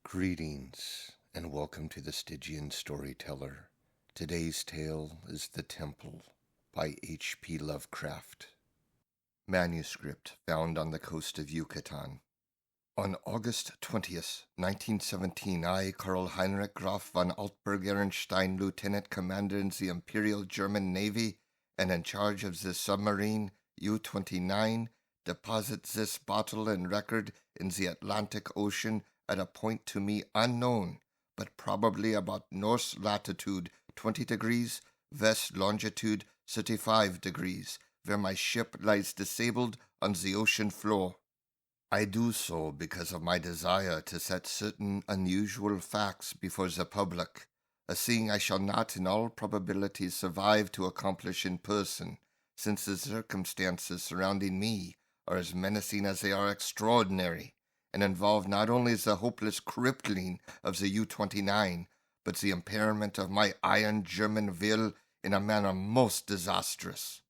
Greetings, and welcome to the Stygian Storyteller. Today's tale is The Temple by H.P. Lovecraft. Manuscript found on the coast of Yucatan. On August 20th, 1917, I, Karl Heinrich Graf von Altberg-Ehrenstein, Lieutenant Commander in the Imperial German Navy and in charge of the submarine U-29, deposit this bottle and record in the Atlantic Ocean at a point to me unknown, but probably about north latitude 20 degrees, west longitude 35 degrees, where my ship lies disabled on the ocean floor. I do so because of my desire to set certain unusual facts before the public, a thing I shall not in all probability survive to accomplish in person, since the circumstances surrounding me are as menacing as they are extraordinary, and involve not only the hopeless crippling of the U-29, but the impairment of my iron German will in a manner most disastrous.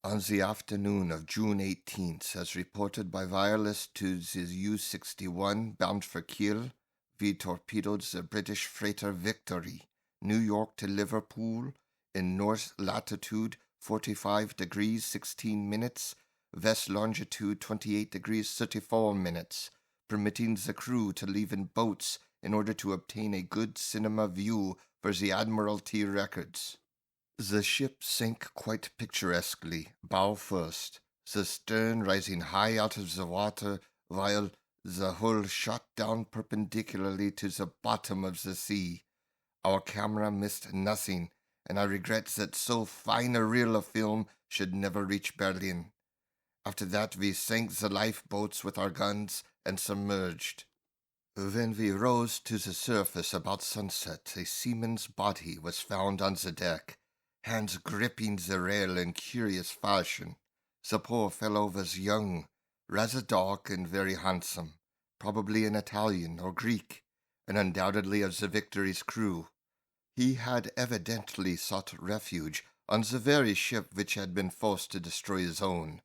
On the afternoon of June 18th, as reported by wireless to the U-61 bound for Kiel, we torpedoed the British freighter Victory, New York to Liverpool, in north latitude 45 degrees 16 minutes, west longitude 28 degrees 34 minutes, permitting the crew to leave in boats in order to obtain a good cinema view for the Admiralty records. The ship sank quite picturesquely, bow first, the stern rising high out of the water, while the hull shot down perpendicularly to the bottom of the sea. Our camera missed nothing, and I regret that so fine a reel of film should never reach Berlin. After that we sank the lifeboats with our guns and submerged. When we rose to the surface about sunset, a seaman's body was found on the deck, hands gripping the rail in curious fashion. The poor fellow was young, rather dark and very handsome, probably an Italian or Greek, and undoubtedly of the Victory's crew. He had evidently sought refuge on the very ship which had been forced to destroy his own.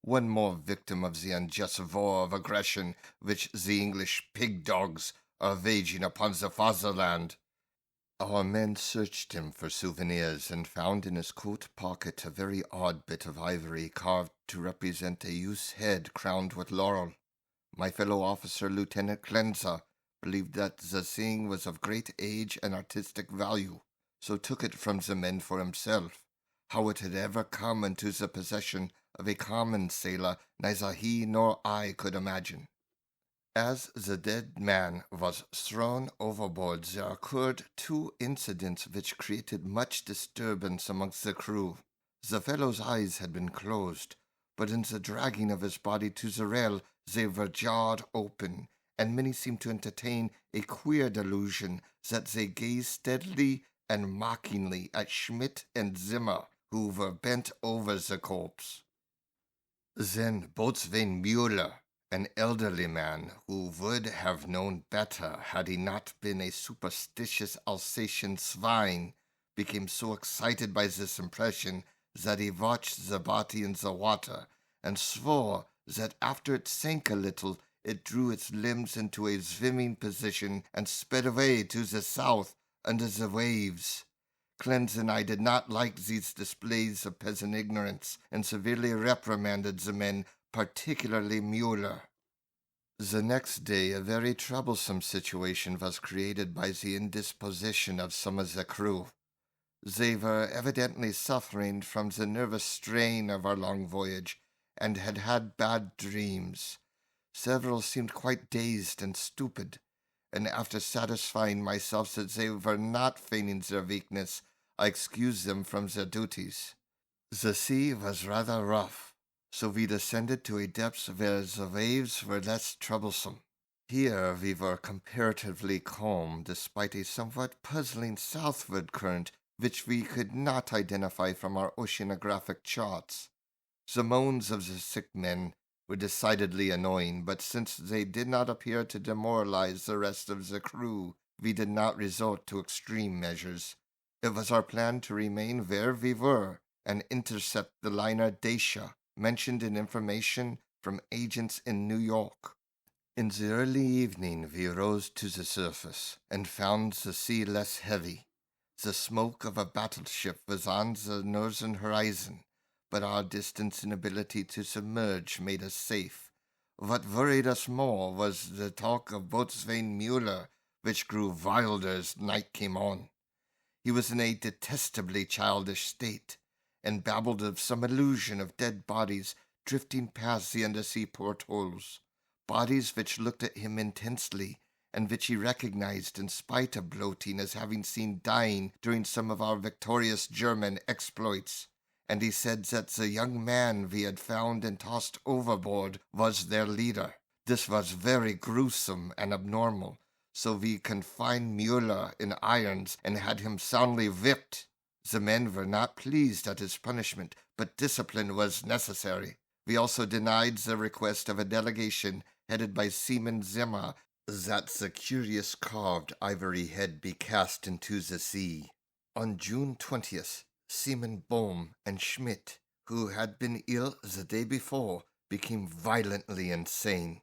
One more victim of the unjust war of aggression which the English pig-dogs are waging upon the fatherland. Our men searched him for souvenirs and found in his coat pocket a very odd bit of ivory carved to represent a youth's head crowned with laurel. My fellow officer, Lieutenant Klenzer, believed that the thing was of great age and artistic value, so took it from the men for himself. How it had ever come into the possession of a common sailor, neither he nor I could imagine. As the dead man was thrown overboard, there occurred two incidents which created much disturbance amongst the crew. The fellow's eyes had been closed, but in the dragging of his body to the rail they were jarred open, and many seemed to entertain a queer delusion that they gazed steadily and mockingly at Schmidt and Zimmer, who were bent over the corpse. Then Boatswain Mueller, an elderly man who would have known better had he not been a superstitious Alsatian swine, became so excited by this impression that he watched the body in the water and swore that after it sank a little, it drew its limbs into a swimming position and sped away to the south under the waves. Clens and I did not like these displays of peasant ignorance, and severely reprimanded the men, particularly Mueller. The next day a very troublesome situation was created by the indisposition of some of the crew. They were evidently suffering from the nervous strain of our long voyage, and had had bad dreams. Several seemed quite dazed and stupid, and after satisfying myself that they were not feigning their weakness, I excused them from their duties. The sea was rather rough, so we descended to a depth where the waves were less troublesome. Here we were comparatively calm, despite a somewhat puzzling southward current which we could not identify from our oceanographic charts. The moans of the sick men were decidedly annoying, but since they did not appear to demoralize the rest of the crew, we did not resort to extreme measures. It was our plan to remain where we were and intercept the liner Dacia, mentioned in information from agents in New York. In the early evening we rose to the surface and found the sea less heavy. The smoke of a battleship was on the northern horizon, but our distance and ability to submerge made us safe. What worried us more was the talk of Boatswain Mueller, which grew wilder as night came on. He was in a detestably childish state, and babbled of some illusion of dead bodies drifting past the undersea portholes, bodies which looked at him intensely, and which he recognized in spite of bloating as having seen dying during some of our victorious German exploits. And he said that the young man we had found and tossed overboard was their leader. This was very gruesome and abnormal, so we confined Mueller in irons and had him soundly whipped. The men were not pleased at his punishment, but discipline was necessary. We also denied the request of a delegation headed by Seaman Zimmer that the curious carved ivory head be cast into the sea. On June 20th, Seaman Bohm and Schmidt, who had been ill the day before, became violently insane.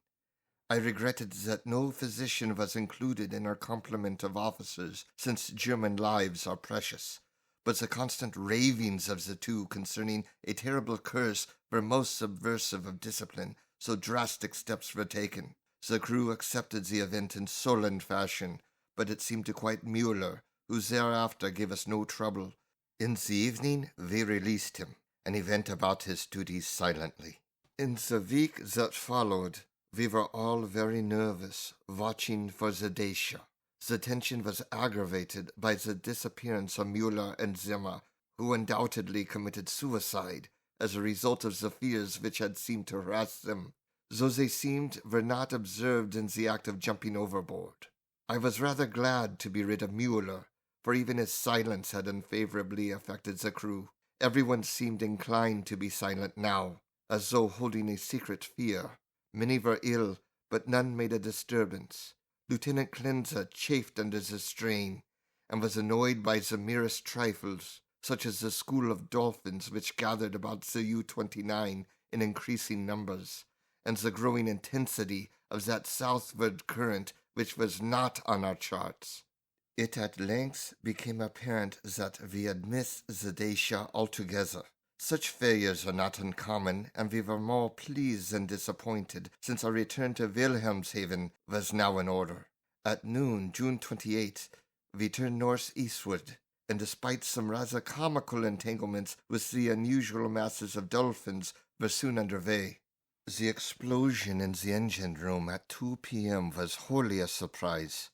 I regretted that no physician was included in our complement of officers, since German lives are precious. But the constant ravings of the two concerning a terrible curse were most subversive of discipline, so drastic steps were taken. The crew accepted the event in sullen fashion, but it seemed to quite Mueller, who thereafter gave us no trouble. In the evening we released him, and he went about his duties silently. In the week that followed, we were all very nervous, watching for the Dacia. The tension was aggravated by the disappearance of Mueller and Zimmer, who undoubtedly committed suicide as a result of the fears which had seemed to harass them, though they were not observed in the act of jumping overboard. I was rather glad to be rid of Mueller, for even his silence had unfavorably affected the crew. Everyone seemed inclined to be silent now, as though holding a secret fear. Many were ill, but none made a disturbance. Lieutenant Clenza chafed under the strain, and was annoyed by the merest trifles, such as the school of dolphins which gathered about the U-29 in increasing numbers, and the growing intensity of that southward current which was not on our charts. It at length became apparent that we had missed the Dacia altogether. Such failures are not uncommon, and we were more pleased than disappointed, since our return to Wilhelmshaven was now in order. At noon, June 28th, we turned northeastward, and despite some rather comical entanglements with the unusual masses of dolphins, were soon under way. The explosion in the engine room at 2 p.m. was wholly a surprise.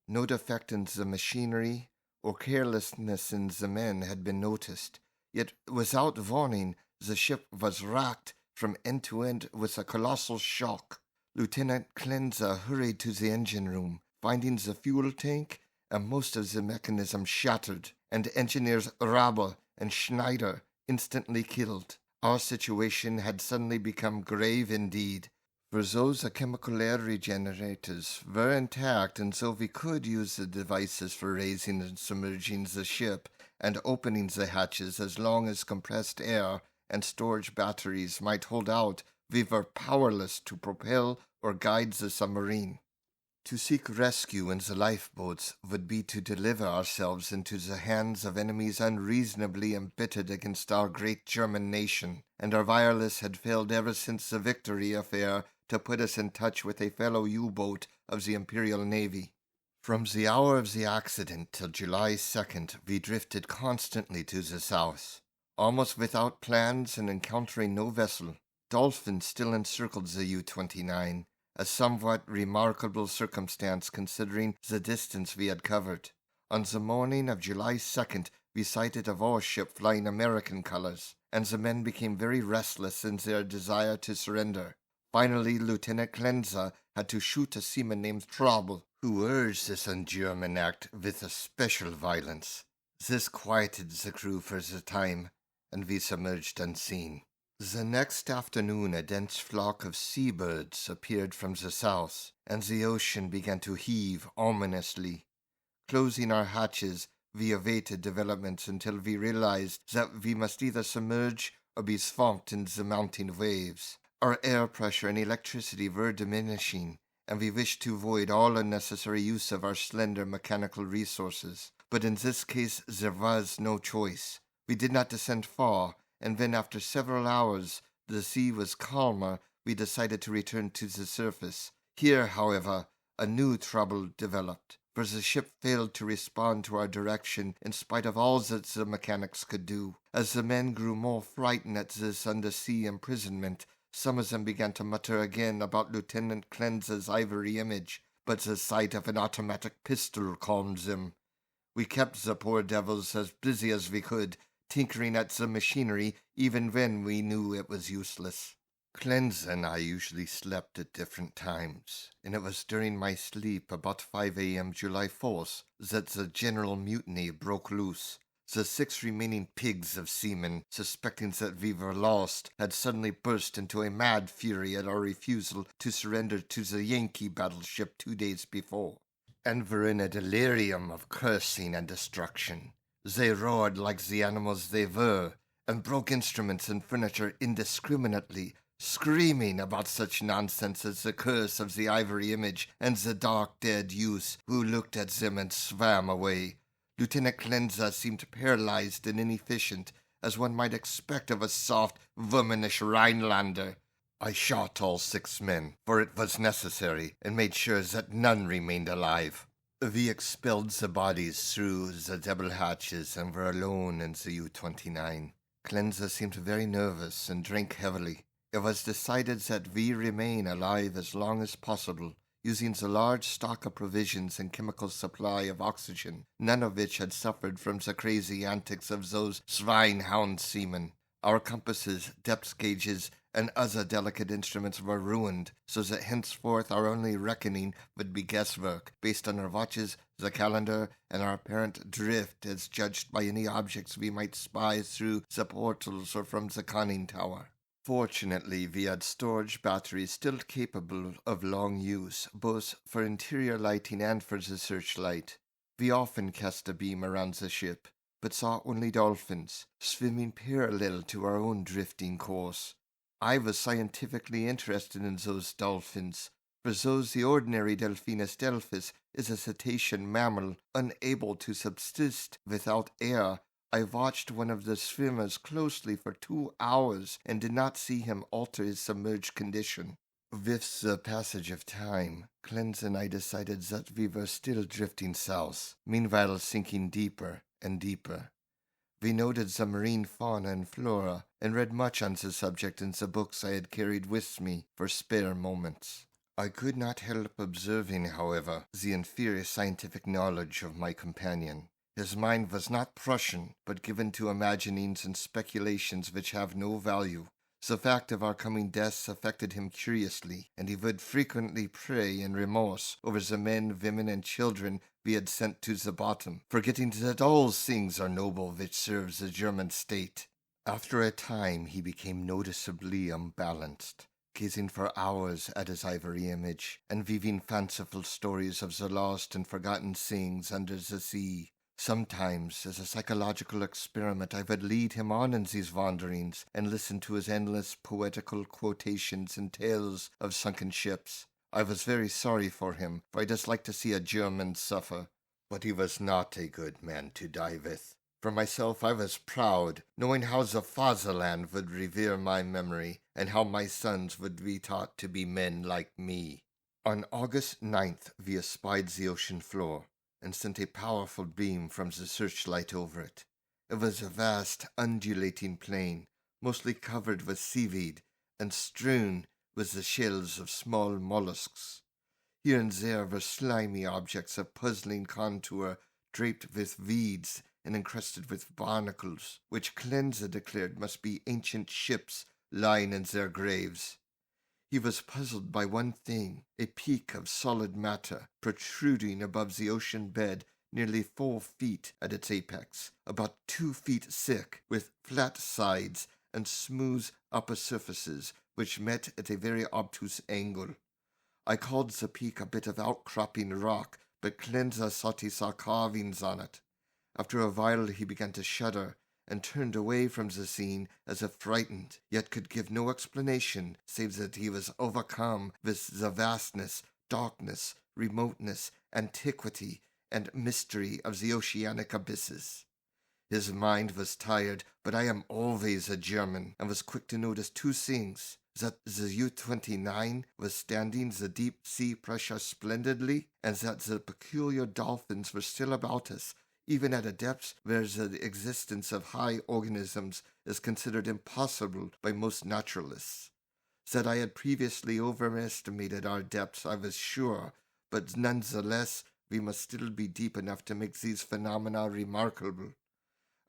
No defect in the machinery or carelessness in the men had been noticed. Yet, without warning, the ship was racked from end to end with a colossal shock. Lieutenant Clenza hurried to the engine room, finding the fuel tank and most of the mechanism shattered, and engineers Rabe and Schneider instantly killed. Our situation had suddenly become grave indeed, for those chemical air regenerators were intact, and so we could use the devices for raising and submerging the ship and opening the hatches as long as compressed air and storage batteries might hold out. We were powerless to propel or guide the submarine. To seek rescue in the lifeboats would be to deliver ourselves into the hands of enemies unreasonably embittered against our great German nation, and our wireless had failed ever since the Victory affair to put us in touch with a fellow U-boat of the Imperial Navy. From the hour of the accident till July 2nd, we drifted constantly to the south, almost without plans and encountering no vessel. Dolphins still encircled the U-29, a somewhat remarkable circumstance considering the distance we had covered. On the morning of July 2nd, we sighted a warship flying American colors, and the men became very restless in their desire to surrender. Finally, Lieutenant Clenza had to shoot a seaman named Traubel, who urged this un-German act with especial violence. This quieted the crew for the time, and we submerged unseen. The next afternoon a dense flock of seabirds appeared from the south, and the ocean began to heave ominously. Closing our hatches, we awaited developments until we realized that we must either submerge or be swamped in the mounting waves. Our air pressure and electricity were diminishing, and we wished to avoid all unnecessary use of our slender mechanical resources. But in this case there was no choice. We did not descend far, and when after several hours the sea was calmer, we decided to return to the surface. Here, however, a new trouble developed, for the ship failed to respond to our direction in spite of all that the mechanics could do. As the men grew more frightened at this undersea imprisonment, some of them began to mutter again about Lieutenant Cleanse's ivory image, but the sight of an automatic pistol calmed them. We kept the poor devils as busy as we could, tinkering at the machinery even when we knew it was useless. Cleanse and I usually slept at different times, and it was during my sleep about 5 a.m. July 4th that the general mutiny broke loose. The 6 remaining pigs of seamen, suspecting that we were lost, had suddenly burst into a mad fury at our refusal to surrender to the Yankee battleship 2 days before, and were in a delirium of cursing and destruction. They roared like the animals they were, and broke instruments and furniture indiscriminately, screaming about such nonsense as the curse of the ivory image and the dark dead youth who looked at them and swam away. Lieutenant Cleanse seemed paralyzed and inefficient, as one might expect of a soft, womanish Rhinelander. I shot all 6 men, for it was necessary, and made sure that none remained alive. We expelled the bodies through the double hatches and were alone in the U-29. Cleanse seemed very nervous and drank heavily. It was decided that we remain alive as long as possible, using the large stock of provisions and chemical supply of oxygen, none of which had suffered from the crazy antics of those swine-hound seamen. Our compasses, depth gauges, and other delicate instruments were ruined, so that henceforth our only reckoning would be guesswork, based on our watches, the calendar, and our apparent drift as judged by any objects we might spy through the portals or from the conning tower. Fortunately, we had storage batteries still capable of long use, both for interior lighting and for the searchlight. We often cast a beam around the ship, but saw only dolphins, swimming parallel to our own drifting course. I was scientifically interested in those dolphins. For those the ordinary Delphinus delphis is a cetacean mammal unable to subsist without air, I watched one of the swimmers closely for 2 hours and did not see him alter his submerged condition. With the passage of time, Cleanse and I decided that we were still drifting south, meanwhile sinking deeper and deeper. We noted the marine fauna and flora and read much on the subject in the books I had carried with me for spare moments. I could not help observing, however, the inferior scientific knowledge of my companion. His mind was not Prussian, but given to imaginings and speculations which have no value. The fact of our coming deaths affected him curiously, and he would frequently pray in remorse over the men, women, and children we had sent to the bottom, forgetting that all things are noble which serve the German state. After a time he became noticeably unbalanced, gazing for hours at his ivory image, and weaving fanciful stories of the lost and forgotten things under the sea. Sometimes, as a psychological experiment, I would lead him on in these wanderings and listen to his endless poetical quotations and tales of sunken ships. I was very sorry for him, for I disliked to see a German suffer. But he was not a good man to die with. For myself, I was proud, knowing how the fatherland would revere my memory, and how my sons would be taught to be men like me. On August 9th, we espied the ocean floor, and sent a powerful beam from the searchlight over it. It was a vast, undulating plain, mostly covered with seaweed, and strewn with the shells of small mollusks. Here and there were slimy objects of puzzling contour, draped with weeds and encrusted with barnacles, which Cleanse declared must be ancient ships lying in their graves. He was puzzled by one thing, a peak of solid matter protruding above the ocean bed nearly 4 feet at its apex, about 2 feet thick, with flat sides and smooth upper surfaces which met at a very obtuse angle. I called the peak a bit of outcropping rock, but Cleanser thought he saw carvings on it. After a while he began to shudder, and turned away from the scene as if frightened, yet could give no explanation save that he was overcome with the vastness, darkness, remoteness, antiquity, and mystery of the oceanic abysses. His mind was tired, but I am always a German, and was quick to notice two things: that the U-29 was standing the deep sea pressure splendidly, and that the peculiar dolphins were still about us, even at a depth where the existence of high organisms is considered impossible by most naturalists. That I had previously overestimated our depths, I was sure, but nonetheless we must still be deep enough to make these phenomena remarkable.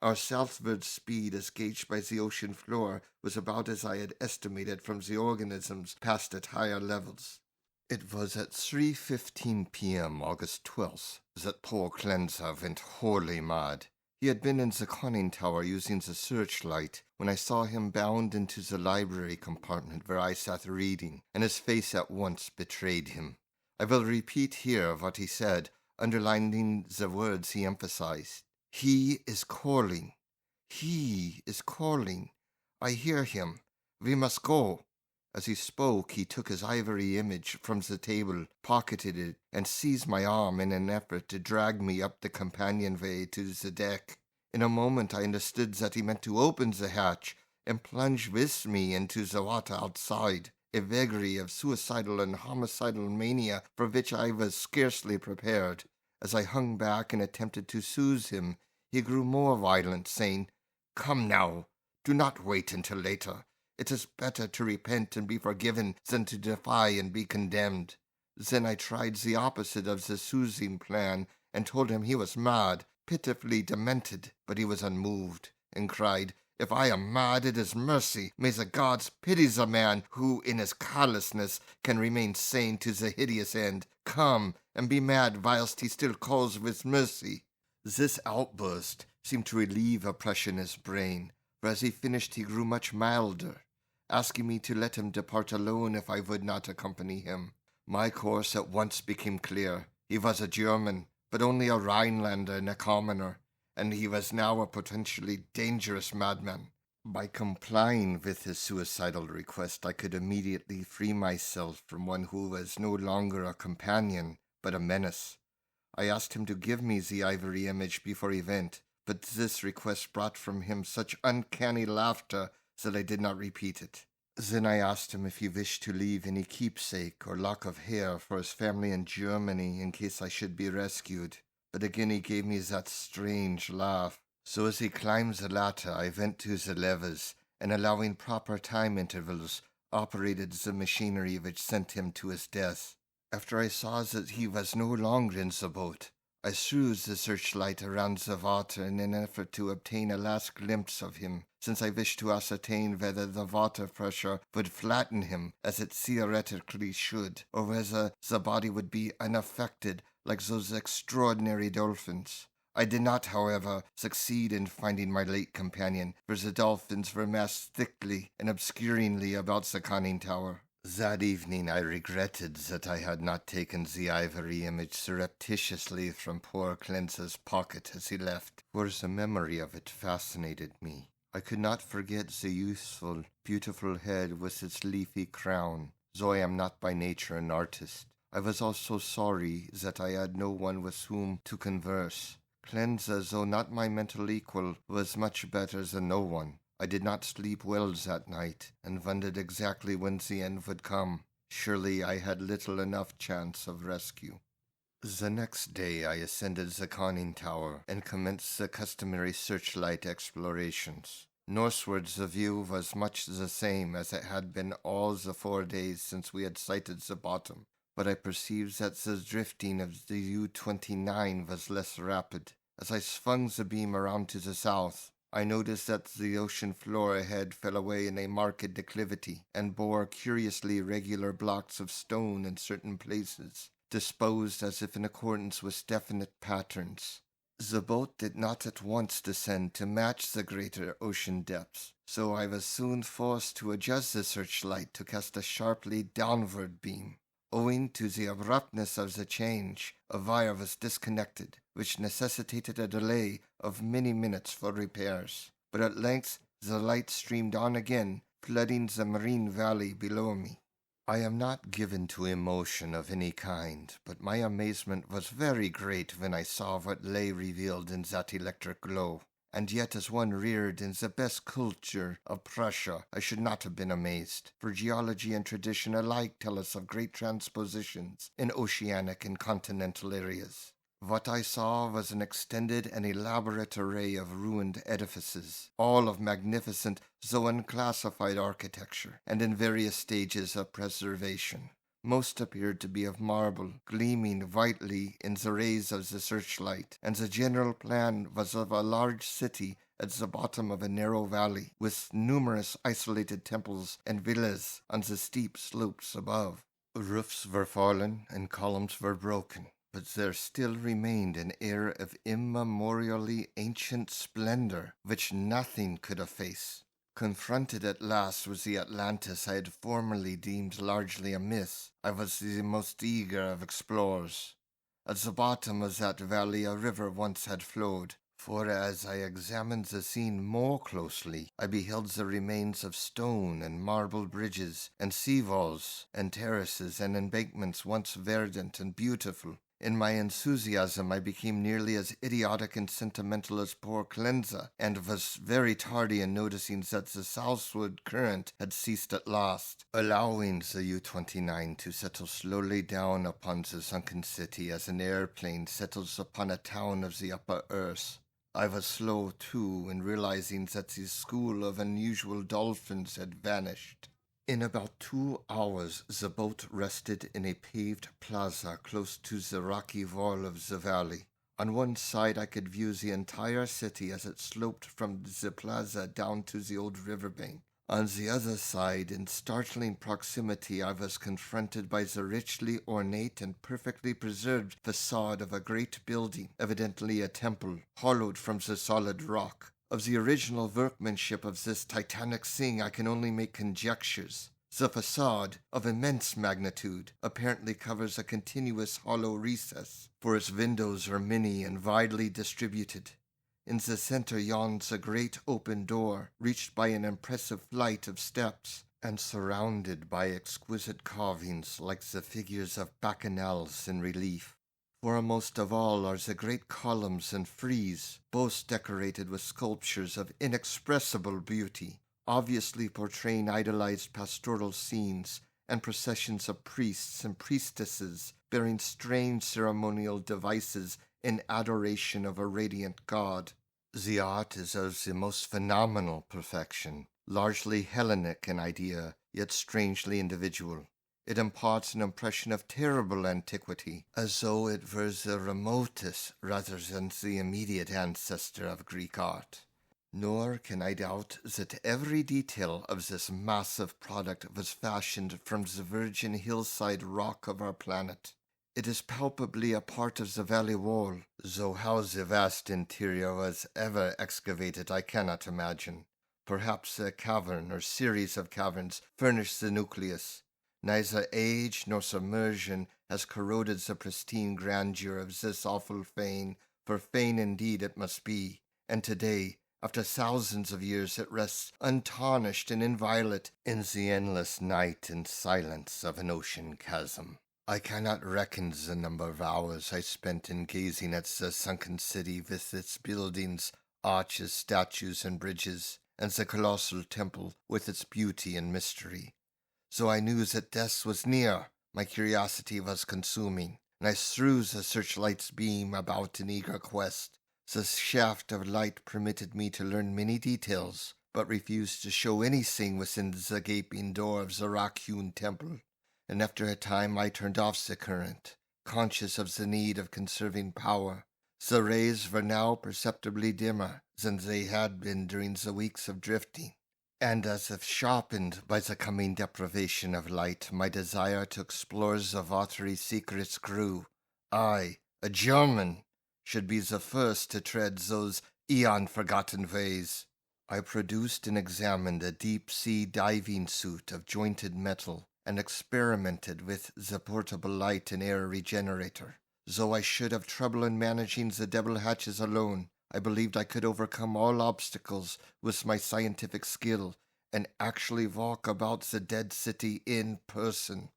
Our southward speed, as gauged by the ocean floor, was about as I had estimated from the organisms passed at higher levels. It was at 3:15 p.m. August 12th that poor Cleanser went wholly mad. He had been in the conning tower using the searchlight when I saw him bound into the library compartment where I sat reading, and his face at once betrayed him. I will repeat here what he said, underlining the words he emphasized. "He is calling. He is calling. I hear him. We must go." As he spoke, he took his ivory image from the table, pocketed it, and seized my arm in an effort to drag me up the companionway to the deck. In a moment I understood that he meant to open the hatch and plunge with me into the water outside, a vagary of suicidal and homicidal mania for which I was scarcely prepared. As I hung back and attempted to soothe him, he grew more violent, saying, "Come now, do not wait until later. It is better to repent and be forgiven than to defy and be condemned." Then I tried the opposite of the soothing plan, and told him he was mad, pitifully demented, but he was unmoved, and cried, "If I am mad, it is mercy. May the gods pity the man who, in his callousness, can remain sane to the hideous end. Come, and be mad whilst he still calls with mercy." This outburst seemed to relieve oppression in his brain, for as he finished he grew much milder, asking me to let him depart alone if I would not accompany him. My course at once became clear. He was a German, but only a Rhinelander and a commoner, and he was now a potentially dangerous madman. By complying with his suicidal request, I could immediately free myself from one who was no longer a companion, but a menace. I asked him to give me the ivory image before he went, but this request brought from him such uncanny laughter that I did not repeat it. Then I asked him if he wished to leave any keepsake or lock of hair for his family in Germany in case I should be rescued, but again he gave me that strange laugh. So as he climbed the ladder, I went to the levers, and allowing proper time intervals, operated the machinery which sent him to his death. After I saw that he was no longer in the boat, I threw the searchlight around the water in an effort to obtain a last glimpse of him, since I wished to ascertain whether the water pressure would flatten him, as it theoretically should, or whether the body would be unaffected like those extraordinary dolphins. I did not, however, succeed in finding my late companion, for the dolphins were massed thickly and obscuringly about the conning tower. That evening I regretted that I had not taken the ivory image surreptitiously from poor Cleanser's pocket as he left, for the memory of it fascinated me. I could not forget the youthful, beautiful head with its leafy crown, though I am not by nature an artist. I was also sorry that I had no one with whom to converse. Cleanser, though not my mental equal, was much better than no one. I did not sleep well that night, and wondered exactly when the end would come. Surely I had little enough chance of rescue. The next day I ascended the conning tower, and commenced the customary searchlight explorations. Northward the view was much the same as it had been all the 4 days since we had sighted the bottom, but I perceived that the drifting of the U-29 was less rapid. As I swung the beam around to the south, I noticed that the ocean floor ahead fell away in a marked declivity, and bore curiously irregular blocks of stone in certain places, disposed as if in accordance with definite patterns. The boat did not at once descend to match the greater ocean depths, so I was soon forced to adjust the searchlight to cast a sharply downward beam. Owing to the abruptness of the change, a wire was disconnected, which necessitated a delay of many minutes for repairs. But at length the light streamed on again, flooding the marine valley below me. I am not given to emotion of any kind, but my amazement was very great when I saw what lay revealed in that electric glow. And yet, as one reared in the best culture of Prussia, I should not have been amazed, for geology and tradition alike tell us of great transpositions in oceanic and continental areas. What I saw was an extended and elaborate array of ruined edifices, all of magnificent though unclassified architecture, and in various stages of preservation. Most appeared to be of marble, gleaming whitely in the rays of the searchlight, and the general plan was of a large city at the bottom of a narrow valley, with numerous isolated temples and villas on the steep slopes above. Roofs were fallen and columns were broken, but there still remained an air of immemorially ancient splendor which nothing could efface. Confronted at last with the Atlantis I had formerly deemed largely a myth, I was the most eager of explorers. At the bottom of that valley a river once had flowed, for as I examined the scene more closely, I beheld the remains of stone and marble bridges, and sea walls, and terraces, and embankments once verdant and beautiful. In my enthusiasm I became nearly as idiotic and sentimental as poor Cleanza, and was very tardy in noticing that the southward current had ceased at last, allowing the U-29 to settle slowly down upon the sunken city as an airplane settles upon a town of the upper earth. I was slow, too, in realizing that the school of unusual dolphins had vanished. In about 2 hours the boat rested in a paved plaza close to the rocky wall of the valley. On one side I could view the entire city as it sloped from the plaza down to the old riverbank. On the other side, in startling proximity, I was confronted by the richly ornate and perfectly preserved facade of a great building, evidently a temple, hollowed from the solid rock. Of the original workmanship of this titanic thing I can only make conjectures. The facade, of immense magnitude, apparently covers a continuous hollow recess, for its windows are many and widely distributed. In the center yawns a great open door, reached by an impressive flight of steps, and surrounded by exquisite carvings like the figures of bacchanals in relief. Foremost of all are the great columns and frieze, both decorated with sculptures of inexpressible beauty, obviously portraying idolized pastoral scenes and processions of priests and priestesses bearing strange ceremonial devices in adoration of a radiant god. The art is of the most phenomenal perfection, largely Hellenic in idea, yet strangely individual. It imparts an impression of terrible antiquity, as though it were the remotest rather than the immediate ancestor of Greek art. Nor can I doubt that every detail of this massive product was fashioned from the virgin hillside rock of our planet. It is palpably a part of the valley wall, though how the vast interior was ever excavated I cannot imagine. Perhaps a cavern or series of caverns furnished the nucleus. Neither age nor submersion has corroded the pristine grandeur of this awful fane, for fane indeed it must be, and today, after thousands of years, it rests untarnished and inviolate in the endless night and silence of an ocean chasm. I cannot reckon the number of hours I spent in gazing at the sunken city with its buildings, arches, statues, and bridges, and the colossal temple with its beauty and mystery. So I knew that death was near. My curiosity was consuming, and I threw the searchlight's beam about in eager quest. The shaft of light permitted me to learn many details, but refused to show anything within the gaping door of the rock-hewn temple, and after a time I turned off the current, conscious of the need of conserving power. The rays were now perceptibly dimmer than they had been during the weeks of drifting, and as if sharpened by the coming deprivation of light, my desire to explore the watery secrets grew. I, a German, should be the first to tread those eon-forgotten ways. I produced and examined a deep-sea diving suit of jointed metal and experimented with the portable light and air regenerator. Though I should have trouble in managing the double hatches alone, I believed I could overcome all obstacles with my scientific skill and actually walk about the dead city in person.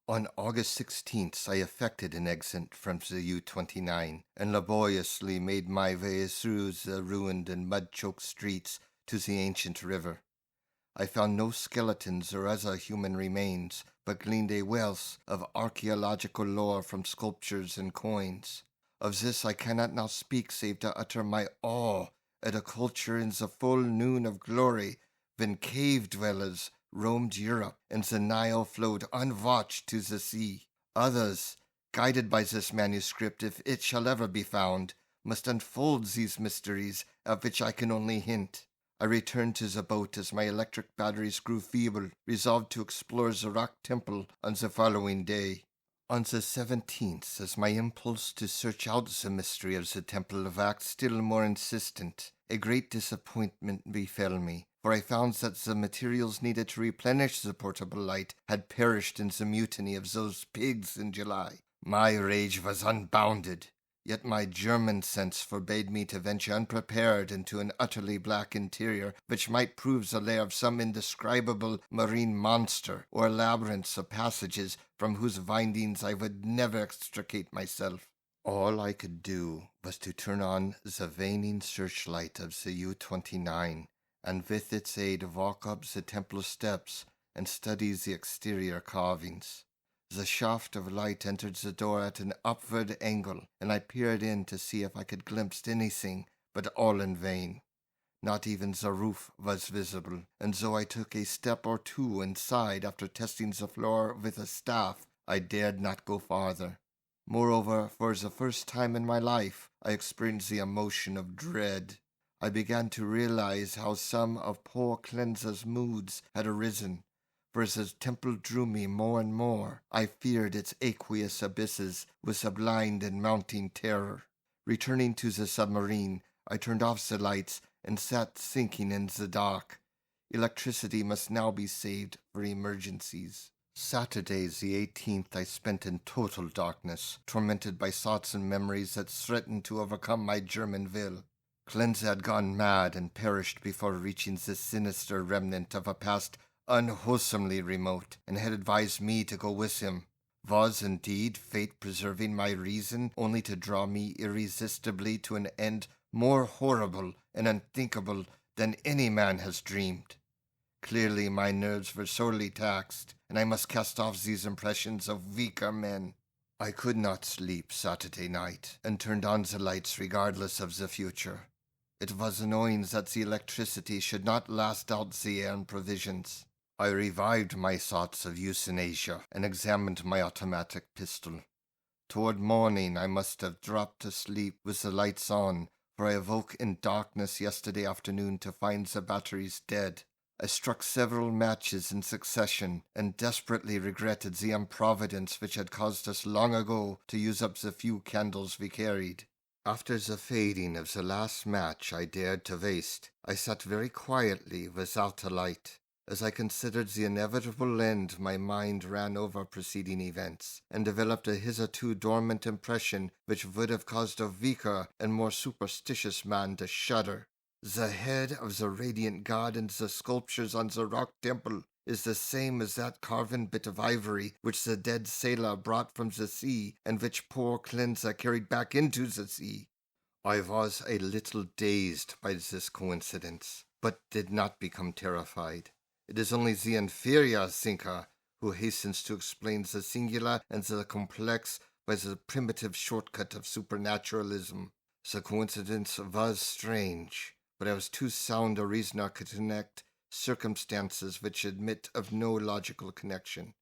On August 16th, I effected an exit from the U-29 and laboriously made my way through the ruined and mud-choked streets to the ancient river. I found no skeletons or other human remains, but gleaned a wealth of archaeological lore from sculptures and coins. Of this I cannot now speak save to utter my awe at a culture in the full noon of glory, when cave dwellers roamed Europe and the Nile flowed unwatched to the sea. Others, guided by this manuscript, if it shall ever be found, must unfold these mysteries, of which I can only hint. I returned to the boat as my electric batteries grew feeble, resolved to explore the rock temple on the following day. On the 17th, as my impulse to search out the mystery of the temple waxed still more insistent, a great disappointment befell me, for I found that the materials needed to replenish the portable light had perished in the mutiny of those pigs in July. My rage was unbounded. Yet my German sense forbade me to venture unprepared into an utterly black interior, which might prove the lair of some indescribable marine monster, or labyrinths of passages from whose windings I would never extricate myself. All I could do was to turn on the waning searchlight of the U-29, and with its aid walk up the temple steps and study the exterior carvings. The shaft of light entered the door at an upward angle, and I peered in to see if I could glimpse anything, but all in vain. Not even the roof was visible, and though I took a step or two inside after testing the floor with a staff, I dared not go farther. Moreover, for the first time in my life, I experienced the emotion of dread. I began to realize how some of poor Cleanser's moods had arisen. For as the temple drew me more and more, I feared its aqueous abysses with a blind and mounting terror. Returning to the submarine, I turned off the lights and sat thinking in the dark. Electricity must now be saved for emergencies. Saturday, the 18th, I spent in total darkness, tormented by thoughts and memories that threatened to overcome my German will. Cleanser had gone mad and perished before reaching this sinister remnant of a past unwholesomely remote, and had advised me to go with him. Was indeed fate preserving my reason only to draw me irresistibly to an end more horrible and unthinkable than any man has dreamed? Clearly my nerves were sorely taxed, and I must cast off these impressions of weaker men. I could not sleep Saturday night, and turned on the lights regardless of the future. It was annoying that the electricity should not last out the air and provisions. I revived my thoughts of euthanasia and examined my automatic pistol. Toward morning I must have dropped asleep with the lights on, for I awoke in darkness yesterday afternoon to find the batteries dead. I struck several matches in succession and desperately regretted the improvidence which had caused us long ago to use up the few candles we carried. After the fading of the last match I dared to waste, I sat very quietly without a light. As I considered the inevitable end, my mind ran over preceding events, and developed a hitherto dormant impression which would have caused a weaker and more superstitious man to shudder. The head of the radiant god in the sculptures on the rock temple is the same as that carven bit of ivory which the dead sailor brought from the sea, and which poor Cleanser carried back into the sea. I was a little dazed by this coincidence, but did not become terrified. It is only the inferior thinker who hastens to explain the singular and the complex by the primitive shortcut of supernaturalism. The coincidence was strange, but I was too sound a reasoner to connect circumstances which admit of no logical connection,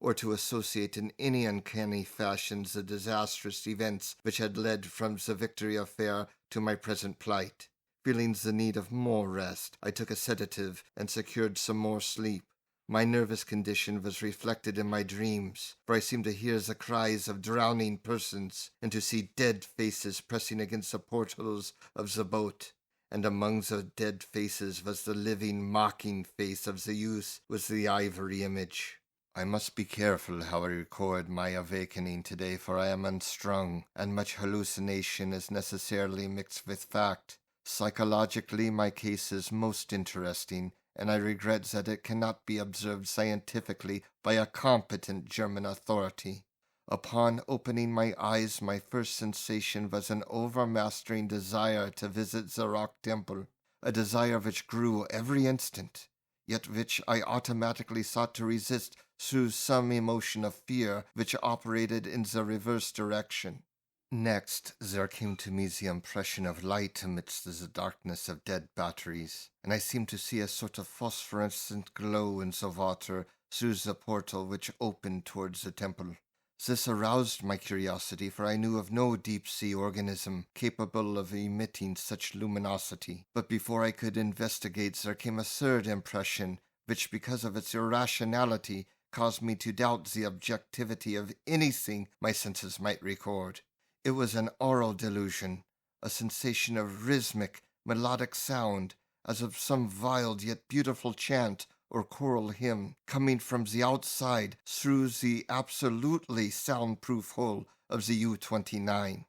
or to associate in any uncanny fashion the disastrous events which had led from the Victory affair to my present plight. Feeling the need of more rest, I took a sedative and secured some more sleep. My nervous condition was reflected in my dreams, for I seemed to hear the cries of drowning persons, and to see dead faces pressing against the portholes of the boat, and among the dead faces was the living, mocking face of the youth with the ivory image. I must be careful how I record my awakening today, for I am unstrung, and much hallucination is necessarily mixed with fact. Psychologically, my case is most interesting, and I regret that it cannot be observed scientifically by a competent German authority. Upon opening my eyes, my first sensation was an overmastering desire to visit the rock temple, a desire which grew every instant, yet which I automatically sought to resist through some emotion of fear which operated in the reverse direction. Next, there came to me the impression of light amidst the darkness of dead batteries, and I seemed to see a sort of phosphorescent glow in the water through the portal which opened towards the temple. This aroused my curiosity, for I knew of no deep-sea organism capable of emitting such luminosity. But before I could investigate, there came a third impression, which, because of its irrationality, caused me to doubt the objectivity of anything my senses might record. It was an aural delusion, a sensation of rhythmic, melodic sound, as of some wild yet beautiful chant or choral hymn, coming from the outside through the absolutely soundproof hull of the U-29.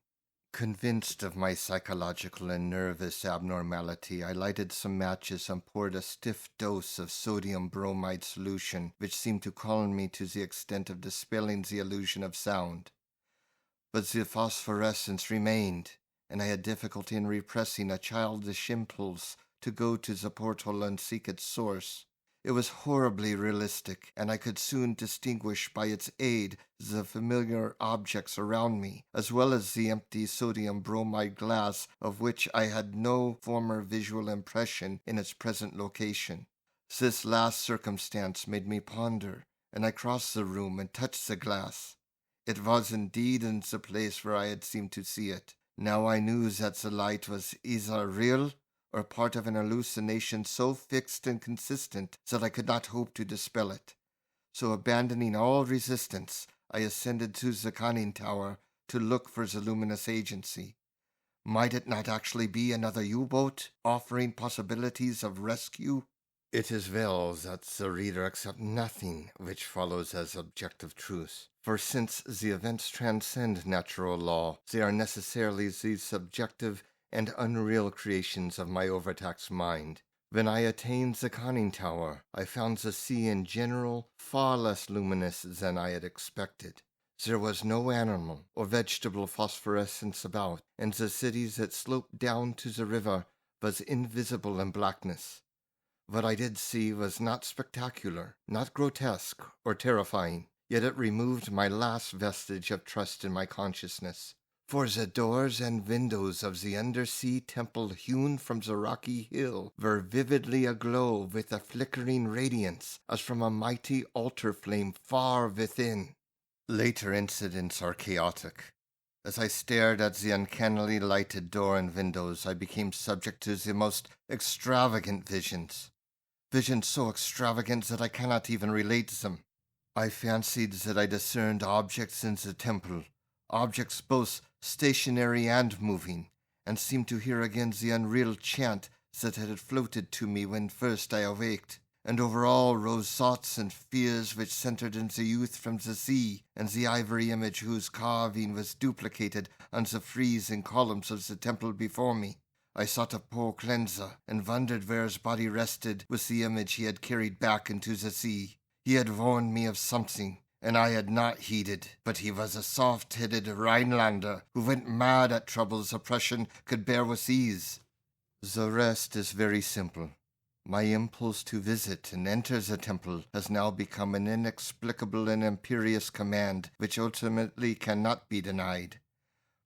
Convinced of my psychological and nervous abnormality, I lighted some matches and poured a stiff dose of sodium bromide solution, which seemed to calm me to the extent of dispelling the illusion of sound. But the phosphorescence remained, and I had difficulty in repressing a childish impulse to go to the portal and seek its source. It was horribly realistic, and I could soon distinguish by its aid the familiar objects around me, as well as the empty sodium bromide glass of which I had no former visual impression in its present location. This last circumstance made me ponder, and I crossed the room and touched the glass. It was indeed in the place where I had seemed to see it. Now I knew that the light was either real or part of an hallucination so fixed and consistent that I could not hope to dispel it. So abandoning all resistance, I ascended to the conning tower to look for the luminous agency. Might it not actually be another U-boat, offering possibilities of rescue? It is well that the reader accept nothing which follows as objective truth, for since the events transcend natural law, they are necessarily the subjective and unreal creations of my overtaxed mind. When I attained the conning tower, I found the sea in general far less luminous than I had expected. There was no animal or vegetable phosphorescence about, and the city that sloped down to the river was invisible in blackness. What I did see was not spectacular, not grotesque or terrifying, yet it removed my last vestige of trust in my consciousness. For the doors and windows of the undersea temple hewn from the rocky hill were vividly aglow with a flickering radiance as from a mighty altar flame far within. Later incidents are chaotic. As I stared at the uncannily lighted door and windows, I became subject to the most extravagant visions. Visions so extravagant that I cannot even relate them. I fancied that I discerned objects in the temple, objects both stationary and moving, and seemed to hear again the unreal chant that had floated to me when first I awaked. And over all rose thoughts and fears which centered in the youth from the sea, and the ivory image whose carving was duplicated on the frieze and columns of the temple before me. I thought of poor Cleanser, and wondered where his body rested with the image he had carried back into the sea. He had warned me of something, and I had not heeded, but he was a soft-headed Rhinelander who went mad at troubles oppression could bear with ease. The rest is very simple. My impulse to visit and enter the temple has now become an inexplicable and imperious command which ultimately cannot be denied.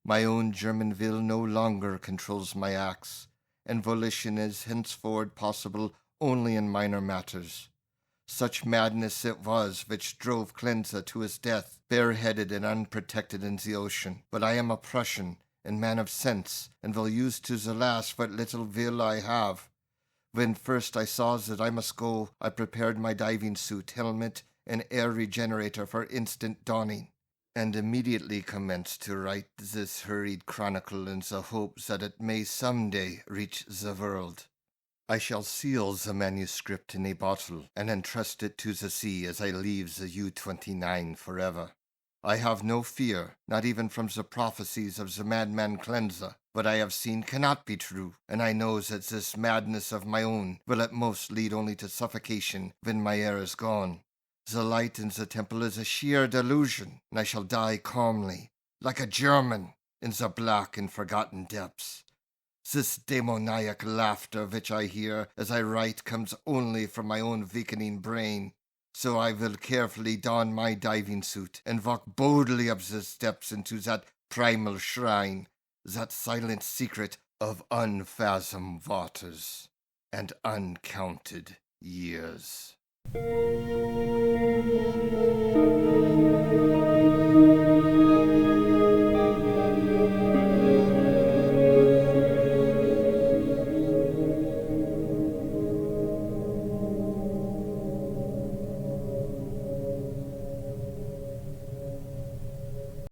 My own German will no longer controls my acts, and volition is henceforward possible only in minor matters. Such madness it was which drove Cleanser to his death, bareheaded and unprotected in the ocean. But I am a Prussian and man of sense, and will use to the last what little will I have. When first I saw that I must go, I prepared my diving suit, helmet, and air regenerator for instant donning. and immediately commence to write this hurried chronicle in the hopes that it may some day reach the world. I shall seal the manuscript in a bottle and entrust it to the sea as I leave the U-29 forever. I have no fear, not even from the prophecies of the madman cleanser. What I have seen cannot be true, and I know that this madness of my own will at most lead only to suffocation when my air is gone. The light in the temple is a sheer delusion, and I shall die calmly, like a German, in the black and forgotten depths. This demoniac laughter which I hear as I write comes only from my own weakening brain. So I will carefully don my diving suit and walk boldly up the steps into that primal shrine, that silent secret of unfathomed waters and uncounted years.